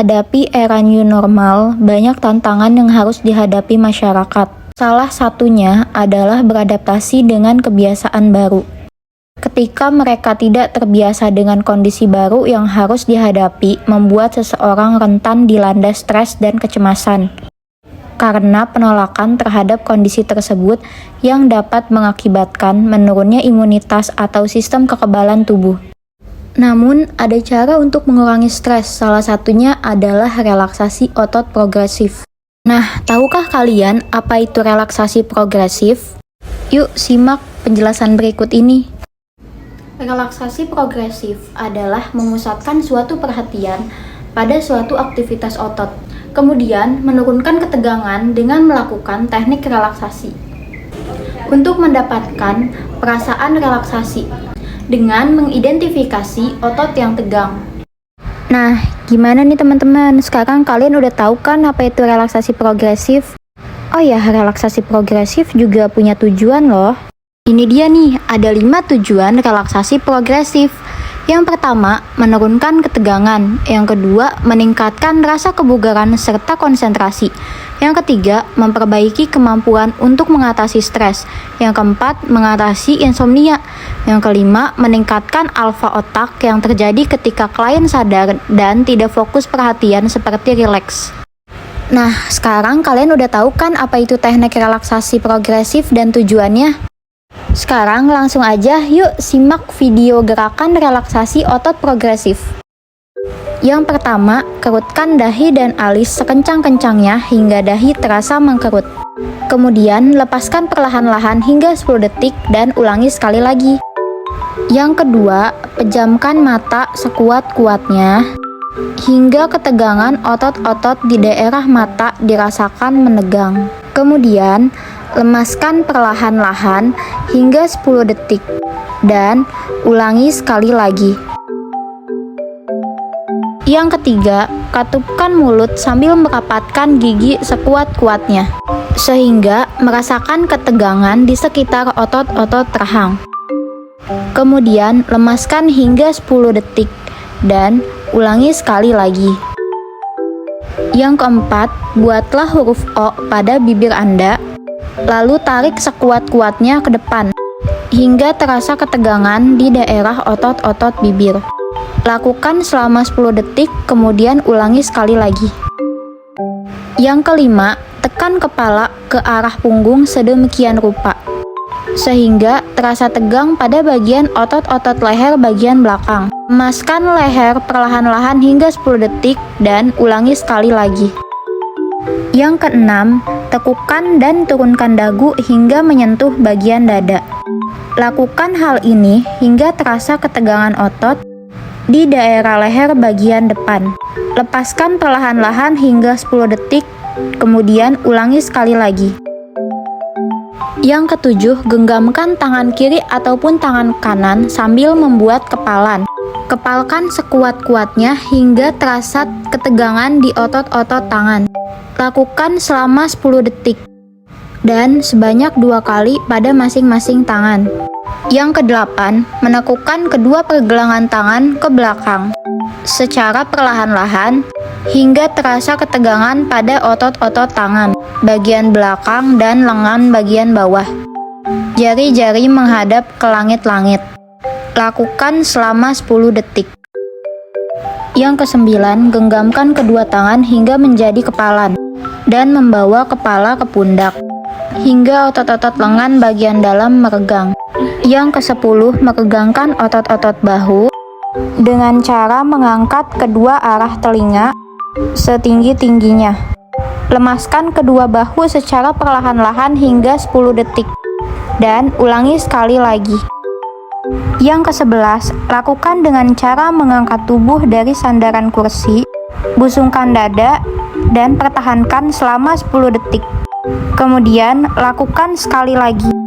Menghadapi era new normal, banyak tantangan yang harus dihadapi masyarakat. Salah satunya adalah beradaptasi dengan kebiasaan baru. Ketika mereka tidak terbiasa dengan kondisi baru yang harus dihadapi, membuat seseorang rentan dilanda stres dan kecemasan. Karena penolakan terhadap kondisi tersebut yang dapat mengakibatkan menurunnya imunitas atau sistem kekebalan tubuh. Namun, ada cara untuk mengurangi stres, salah satunya adalah relaksasi otot progresif. Nah, tahukah kalian apa itu relaksasi progresif? Yuk, simak penjelasan berikut ini. Relaksasi progresif adalah memusatkan suatu perhatian pada suatu aktivitas otot, kemudian menurunkan ketegangan dengan melakukan teknik relaksasi. Untuk mendapatkan perasaan relaksasi, dengan mengidentifikasi otot yang tegang. Nah, gimana nih teman-teman? Sekarang kalian udah tahu kan apa itu relaksasi progresif? Oh ya, relaksasi progresif juga punya tujuan loh. Ini dia nih, ada 5 tujuan relaksasi progresif. Yang pertama, menurunkan ketegangan. Yang kedua, meningkatkan rasa kebugaran serta konsentrasi. Yang ketiga, memperbaiki kemampuan untuk mengatasi stres. Yang keempat, mengatasi insomnia. Yang kelima, meningkatkan alfa otak yang terjadi ketika klien sadar dan tidak fokus perhatian seperti rileks. Nah, sekarang kalian udah tahu kan apa itu teknik relaksasi progresif dan tujuannya? Sekarang langsung aja yuk simak video gerakan relaksasi otot progresif. Yang pertama, kerutkan dahi dan alis sekencang-kencangnya hingga dahi terasa mengkerut. Kemudian, lepaskan perlahan-lahan hingga 10 detik dan ulangi sekali lagi. Yang kedua, pejamkan mata sekuat-kuatnya hingga ketegangan otot-otot di daerah mata dirasakan menegang. Kemudian, lemaskan perlahan-lahan hingga 10 detik dan ulangi sekali lagi. Yang ketiga, katupkan mulut sambil merapatkan gigi sekuat-kuatnya sehingga merasakan ketegangan di sekitar otot-otot rahang. Kemudian, lemaskan hingga 10 detik dan ulangi sekali lagi. Yang keempat, buatlah huruf O pada bibir Anda, lalu tarik sekuat-kuatnya ke depan hingga terasa ketegangan di daerah otot-otot bibir. Lakukan selama 10 detik, kemudian ulangi sekali lagi. Yang kelima, tekan kepala ke arah punggung sedemikian rupa sehingga terasa tegang pada bagian otot-otot leher bagian belakang. Lemaskan leher perlahan-lahan hingga 10 detik dan ulangi sekali lagi. Yang keenam, tekukan dan turunkan dagu hingga menyentuh bagian dada. Lakukan hal ini hingga terasa ketegangan otot di daerah leher bagian depan. Lepaskan perlahan-lahan hingga 10 detik, kemudian ulangi sekali lagi. Yang ketujuh, genggamkan tangan kiri ataupun tangan kanan sambil membuat kepalan. Kepalkan sekuat-kuatnya hingga terasa ketegangan di otot-otot tangan. Lakukan selama 10 detik dan sebanyak 2 kali pada masing-masing tangan. Yang kedelapan, menekukkan kedua pergelangan tangan ke belakang secara perlahan-lahan hingga terasa ketegangan pada otot-otot tangan bagian belakang dan lengan bagian bawah. Jari-jari menghadap ke langit-langit. Lakukan selama 10 detik. Yang kesembilan, genggamkan kedua tangan hingga menjadi kepalan dan membawa kepala ke pundak hingga otot-otot lengan bagian dalam meregang. Yang kesepuluh, meregangkan otot-otot bahu dengan cara mengangkat kedua arah telinga setinggi-tingginya. Lemaskan kedua bahu secara perlahan-lahan hingga 10 detik dan ulangi sekali lagi. Yang ke-11, lakukan dengan cara mengangkat tubuh dari sandaran kursi, busungkan dada, dan pertahankan selama 10 detik. Kemudian, lakukan sekali lagi.